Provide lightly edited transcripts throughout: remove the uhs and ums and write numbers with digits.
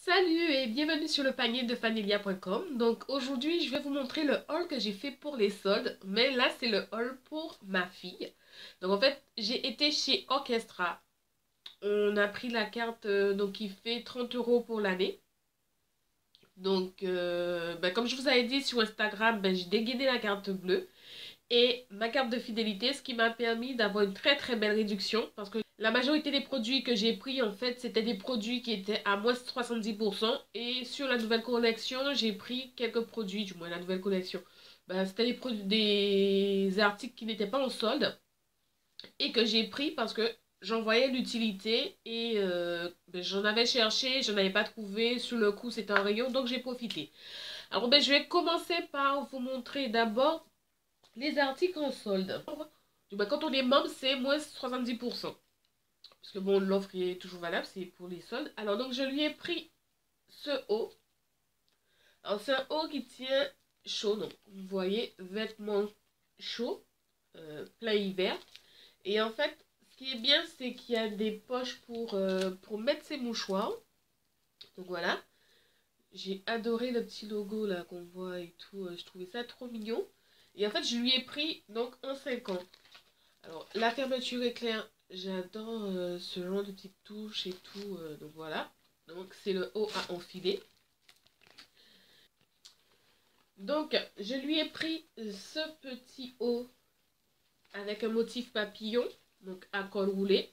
Salut et bienvenue sur le panier de Fanelia.com. Donc aujourd'hui je vais vous montrer le haul que j'ai fait pour les soldes. Mais là c'est le haul pour ma fille. Donc en fait j'ai été chez Orchestra. On a pris la carte donc qui fait 30 € pour l'année. Donc comme je vous avais dit sur Instagram, j'ai dégainé la carte bleue. Et ma carte de fidélité, ce qui m'a permis d'avoir une très très belle réduction. Parce que la majorité des produits que j'ai pris, en fait, c'était des produits qui étaient à moins 70%. Et sur la nouvelle collection, j'ai pris quelques produits, du moins la nouvelle collection. C'était des articles qui n'étaient pas en solde. Et que j'ai pris parce que j'en voyais l'utilité. Et j'en avais cherché, je n'avais pas trouvé. Sur le coup, c'était un rayon, donc j'ai profité. Alors je vais commencer par vous montrer d'abord les articles en solde. Quand on est membre, c'est moins 70%. Parce que bon, l'offre est toujours valable, c'est pour les soldes. Alors donc je lui ai pris ce haut. Alors c'est un haut qui tient chaud. Donc vous voyez, vêtements chauds, plein hiver. Et en fait, ce qui est bien, c'est qu'il y a des poches pour mettre ses mouchoirs. Donc voilà. J'ai adoré le petit logo là qu'on voit et tout. Je trouvais ça trop mignon. Et en fait, je lui ai pris donc un 50. Alors, la fermeture éclair, j'adore ce genre de petites touches et tout. Donc voilà. Donc, c'est le haut à enfiler. Donc, je lui ai pris ce petit haut avec un motif papillon. Donc, à col roulé.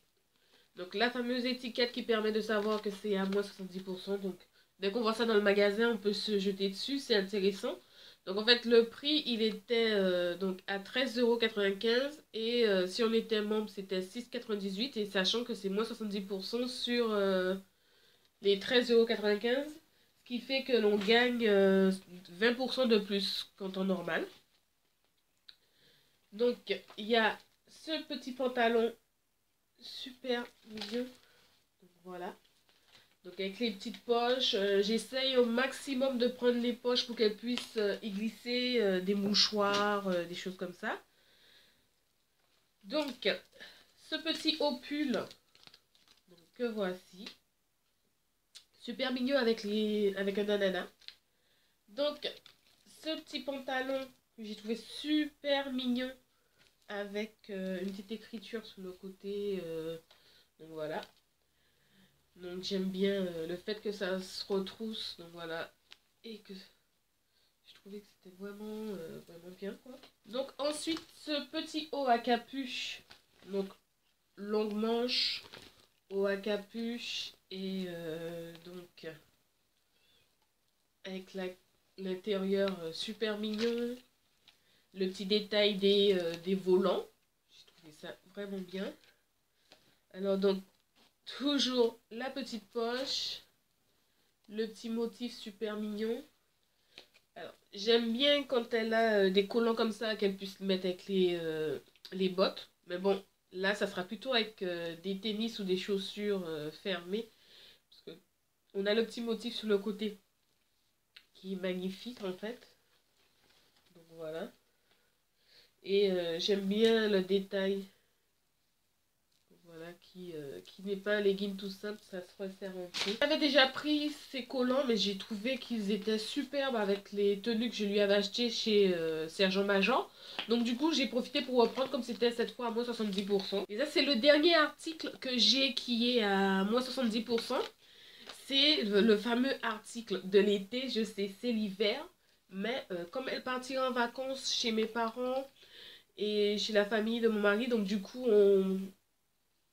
Donc, la fameuse étiquette qui permet de savoir que c'est à moins 70%. Donc, dès qu'on voit ça dans le magasin, on peut se jeter dessus. C'est intéressant. Donc en fait le prix il était donc à 13,95 € et si on était membre c'était 6,98 € et sachant que c'est moins 70% sur les 13,95 €, ce qui fait que l'on gagne 20% de plus qu'en temps normal. Donc il y a ce petit pantalon super mignon, donc voilà. Donc avec les petites poches, j'essaye au maximum de prendre les poches pour qu'elles puissent y glisser des mouchoirs, des choses comme ça. Donc, ce petit haut pull que voici. Super mignon avec un ananas. Donc, ce petit pantalon que j'ai trouvé super mignon avec une petite écriture sur le côté. Donc voilà. Donc j'aime bien le fait que ça se retrousse. Donc voilà. Et que je trouvais que c'était vraiment bien quoi. Donc ensuite ce petit haut à capuche. Donc longue manche, haut à capuche et donc avec l'intérieur super mignon. Le petit détail des volants. J'ai trouvé ça vraiment bien. Alors donc toujours la petite poche. Le petit motif super mignon. Alors, j'aime bien quand elle a des collants comme ça, qu'elle puisse le mettre avec les bottes. Mais bon, là, ça sera plutôt avec des tennis ou des chaussures fermées. Parce que on a le petit motif sur le côté qui est magnifique en fait. Donc voilà. Et j'aime bien le détail. Voilà, qui n'est pas un legging tout simple, ça se resserre un peu. J'avais déjà pris ces collants, mais j'ai trouvé qu'ils étaient superbes avec les tenues que je lui avais achetées chez Sergent Major. Donc du coup, j'ai profité pour reprendre comme c'était cette fois à moins 70%. Et ça, c'est le dernier article que j'ai qui est à moins 70%. C'est le fameux article de l'été, je sais, c'est l'hiver. Mais comme elle partira en vacances chez mes parents et chez la famille de mon mari, donc du coup,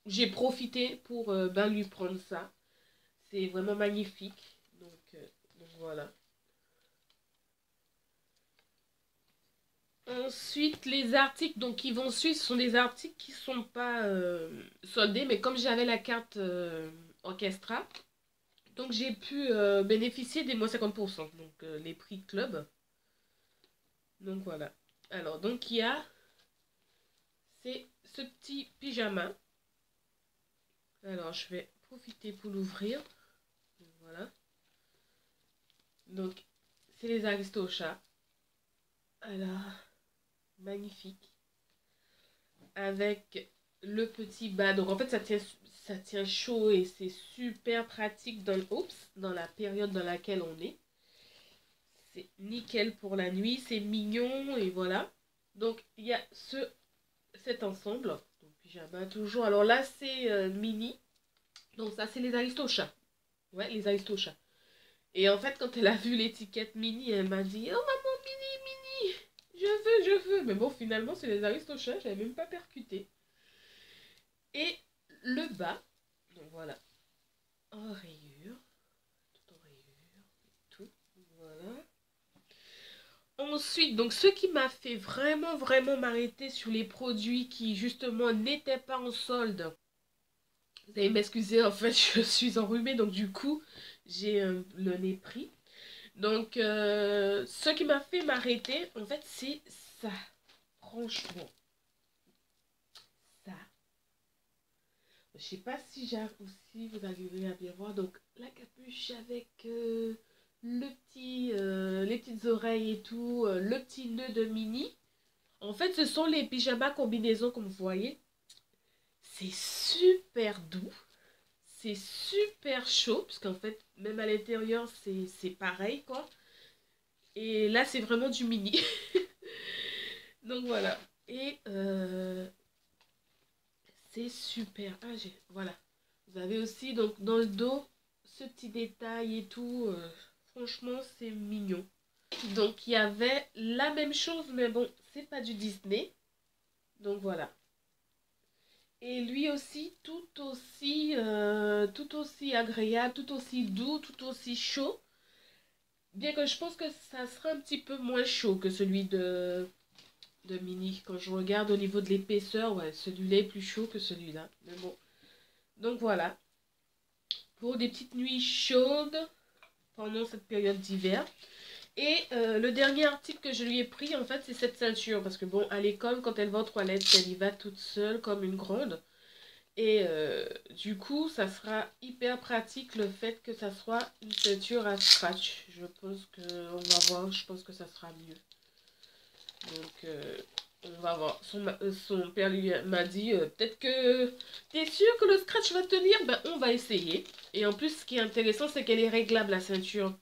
j'ai profité pour lui prendre ça. C'est vraiment magnifique. Donc voilà. Ensuite, les articles donc, qui vont suivre sont des articles qui sont pas soldés. Mais comme j'avais la carte Orchestra, donc j'ai pu bénéficier des moins 50%. Donc les prix club. Donc voilà. Alors donc il y a ce petit pyjama. Alors je vais profiter pour l'ouvrir. Voilà. Donc c'est les Aristochats. Alors magnifique. Avec le petit bas. Donc en fait ça tient chaud et c'est super pratique dans la période dans laquelle on est. C'est nickel pour la nuit, c'est mignon et voilà. Donc il y a cet ensemble. Donc pyjama toujours. Alors là c'est mini. Donc ça c'est les Aristochats. Ouais, les Aristochats. Et en fait quand elle a vu l'étiquette mini, elle m'a dit: "Oh maman, mini, je veux. Mais bon, finalement c'est les Aristochats, j'avais même pas percuté. Et le bas, donc voilà, en rayure, tout en rayure, tout, voilà. Ensuite, donc ce qui m'a fait vraiment m'arrêter sur les produits qui justement n'étaient pas en solde. Vous allez m'excuser, en fait, je suis enrhumée, donc du coup, j'ai le nez pris. Donc, ce qui m'a fait m'arrêter, en fait, c'est ça. Franchement, ça. Je sais pas si vous arrivez à bien voir. Donc, la capuche avec les petites oreilles et tout, le petit nœud de mini. En fait, ce sont les pyjamas combinaisons, comme vous voyez. C'est super doux. C'est super chaud, parce qu'en fait, même à l'intérieur, c'est pareil, quoi. Et là, c'est vraiment du mini. Donc, voilà. Et c'est super. Ah, voilà. Vous avez aussi, donc, dans le dos, ce petit détail et tout. Franchement, c'est mignon. Donc, il y avait la même chose, mais bon, c'est pas du Disney. Donc, voilà. Et lui aussi, tout aussi agréable, tout aussi doux, tout aussi chaud. Bien que je pense que ça sera un petit peu moins chaud que celui de Mini. Quand je regarde au niveau de l'épaisseur, ouais, celui-là est plus chaud que celui-là. Mais bon. Donc voilà. Pour des petites nuits chaudes pendant cette période d'hiver. Et le dernier article que je lui ai pris, en fait, c'est cette ceinture. Parce que bon, à l'école, quand elle va aux toilettes, elle y va toute seule comme une grande. Et du coup, ça sera hyper pratique le fait que ça soit une ceinture à scratch. Je pense qu'on va voir, je pense que ça sera mieux. Donc, on va voir. Son père lui m'a dit, peut-être que t'es sûr que le scratch va tenir? Ben, on va essayer. Et en plus, ce qui est intéressant, c'est qu'elle est réglable, la ceinture.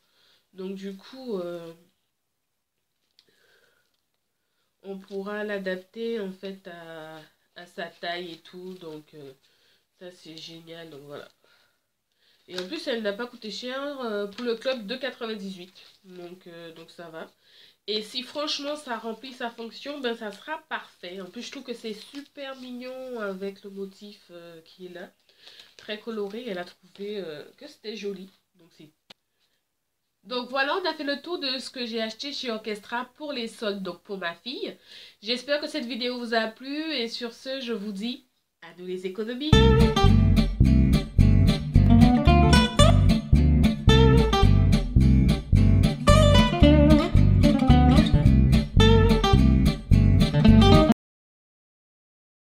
Donc, du coup, on pourra l'adapter, en fait, à sa taille et tout. Donc, ça, c'est génial. Donc, voilà. Et en plus, elle n'a pas coûté cher pour le club de 98. Donc ça va. Et si franchement ça remplit sa fonction, ben ça sera parfait. En plus, je trouve que c'est super mignon avec le motif qui est là. Très coloré. Elle a trouvé que c'était joli. Donc voilà, on a fait le tour de ce que j'ai acheté chez Orchestra pour les soldes, donc pour ma fille. J'espère que cette vidéo vous a plu et sur ce, je vous dis à nous les économies.